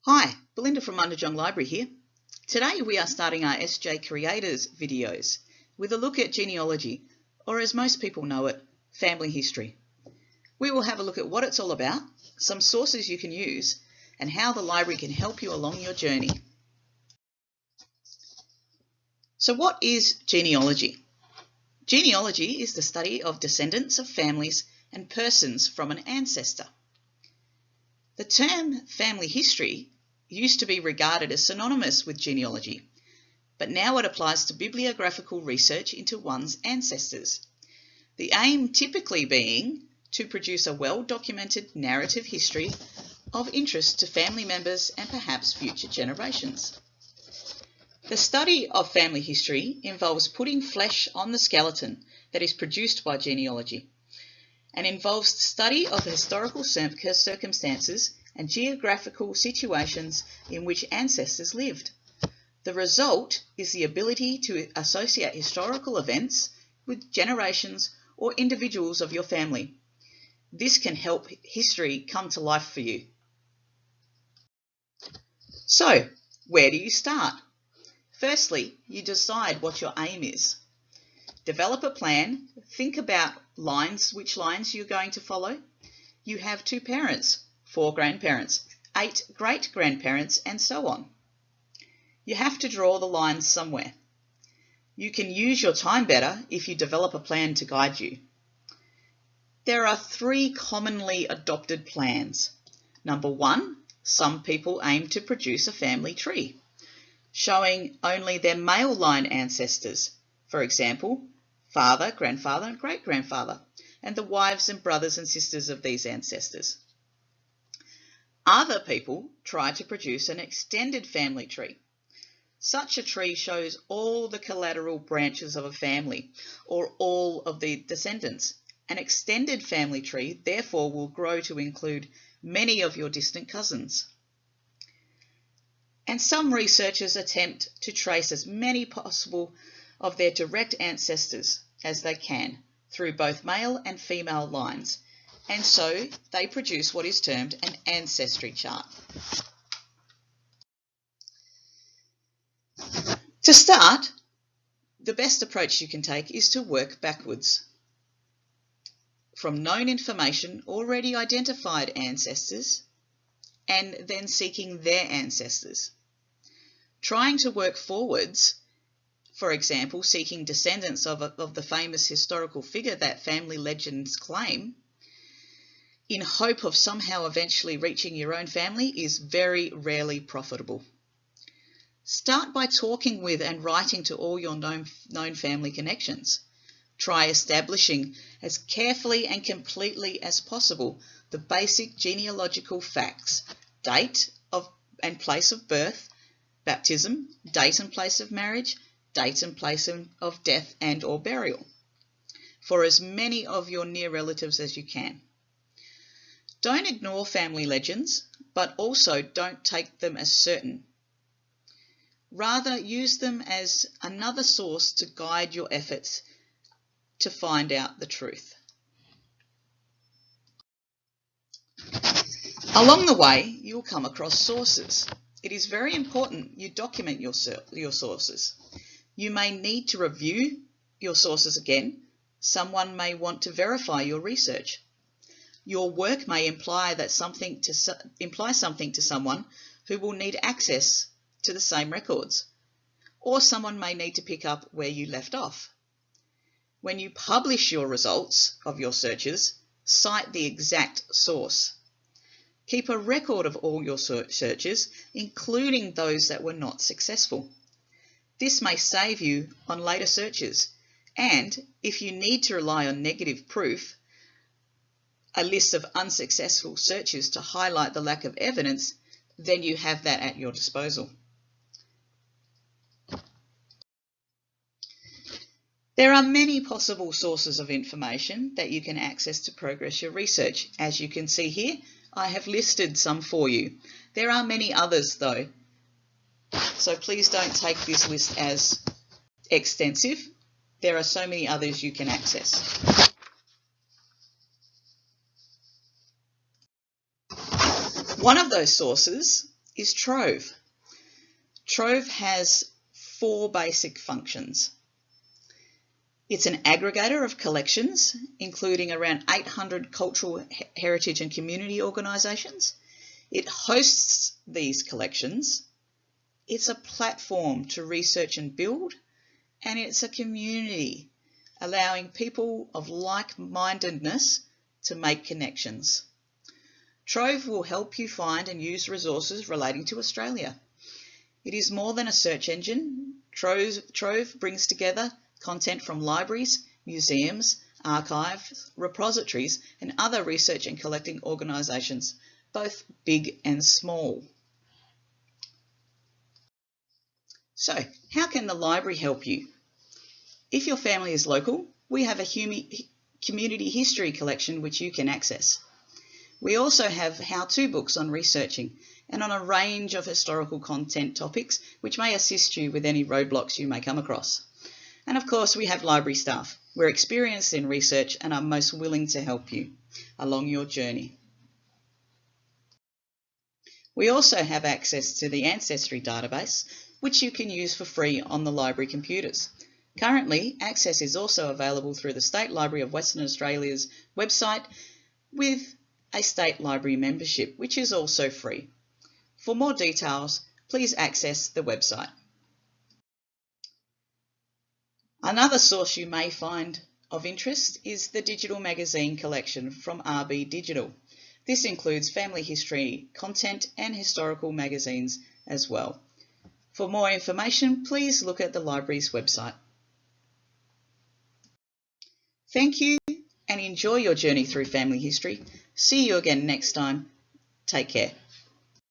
Hi, Belinda from Mundijong Library here. Today we are starting our SJ Creators videos with a look at genealogy, or as most people know it, family history. We will have a look at what it's all about, some sources you can use, and how the library can help you along your journey. So what is genealogy? Genealogy is the study of descendants of families and persons from an ancestor. The term family history used to be regarded as synonymous with genealogy, but now it applies to bibliographical research into one's ancestors. The aim typically being to produce a well-documented narrative history of interest to family members and perhaps future generations. The study of family history involves putting flesh on the skeleton that is produced by genealogy, and involves the study of historical circumstances and geographical situations in which ancestors lived. The result is the ability to associate historical events with generations or individuals of your family. This can help history come to life for you. So, where do you start? Firstly, you decide what your aim is. Develop a plan. Think about which lines you're going to follow. You have 2 parents, 4 grandparents, 8 great-grandparents, and so on. You have to draw the lines somewhere. You can use your time better if you develop a plan to guide you. There are 3 commonly adopted plans. Number 1, some people aim to produce a family tree, showing only their male line ancestors. For example, father, grandfather, and great-grandfather, and the wives and brothers and sisters of these ancestors. Other people try to produce an extended family tree. Such a tree shows all the collateral branches of a family, or all of the descendants. An extended family tree, therefore, will grow to include many of your distant cousins. And some researchers attempt to trace as many possible of their direct ancestors as they can through both male and female lines, and so they produce what is termed an ancestry chart. To start, the best approach you can take is to work backwards from known information, already identified ancestors, and then seeking their ancestors. Trying to work forwards, for example, seeking descendants of the famous historical figure that family legends claim, in hope of somehow eventually reaching your own family, is very rarely profitable. Start by talking with and writing to all your known family connections. Try establishing as carefully and completely as possible the basic genealogical facts: date and place of birth, baptism, date and place of marriage, date and place of death and or burial, for as many of your near relatives as you can. Don't ignore family legends, but also don't take them as certain. Rather, use them as another source to guide your efforts to find out the truth. Along the way, you'll come across sources. It is very important you document your sources. You may need to review your sources again. Someone may want to verify your research. Your work may imply something to someone who will need access to the same records, or someone may need to pick up where you left off. When you publish your results of your searches, cite the exact source. Keep a record of all your searches, including those that were not successful. This may save you on later searches, and if you need to rely on negative proof, a list of unsuccessful searches to highlight the lack of evidence, then you have that at your disposal. There are many possible sources of information that you can access to progress your research. As you can see here, I have listed some for you. There are many others though, so please don't take this list as extensive. There are so many others you can access. One of those sources is TROVE. TROVE has 4 basic functions. It's an aggregator of collections, including around 800 cultural, heritage and community organisations. It hosts these collections. It's a platform to research and build, and it's a community, allowing people of like-mindedness to make connections. TROVE will help you find and use resources relating to Australia. It is more than a search engine. TROVE brings together content from libraries, museums, archives, repositories, and other research and collecting organisations, both big and small. So, how can the library help you? If your family is local, we have a community history collection which you can access. We also have how-to books on researching and on a range of historical content topics which may assist you with any roadblocks you may come across. And of course, we have library staff. We're experienced in research and are most willing to help you along your journey. We also have access to the Ancestry database, which you can use for free on the library computers. Currently, access is also available through the State Library of Western Australia's website with a state library membership, which is also free. For more details, please access the website. Another source you may find of interest is the digital magazine collection from RB Digital. This includes family history content and historical magazines as well. For more information, please look at the library's website. Thank you and enjoy your journey through family history. See you again next time. Take care.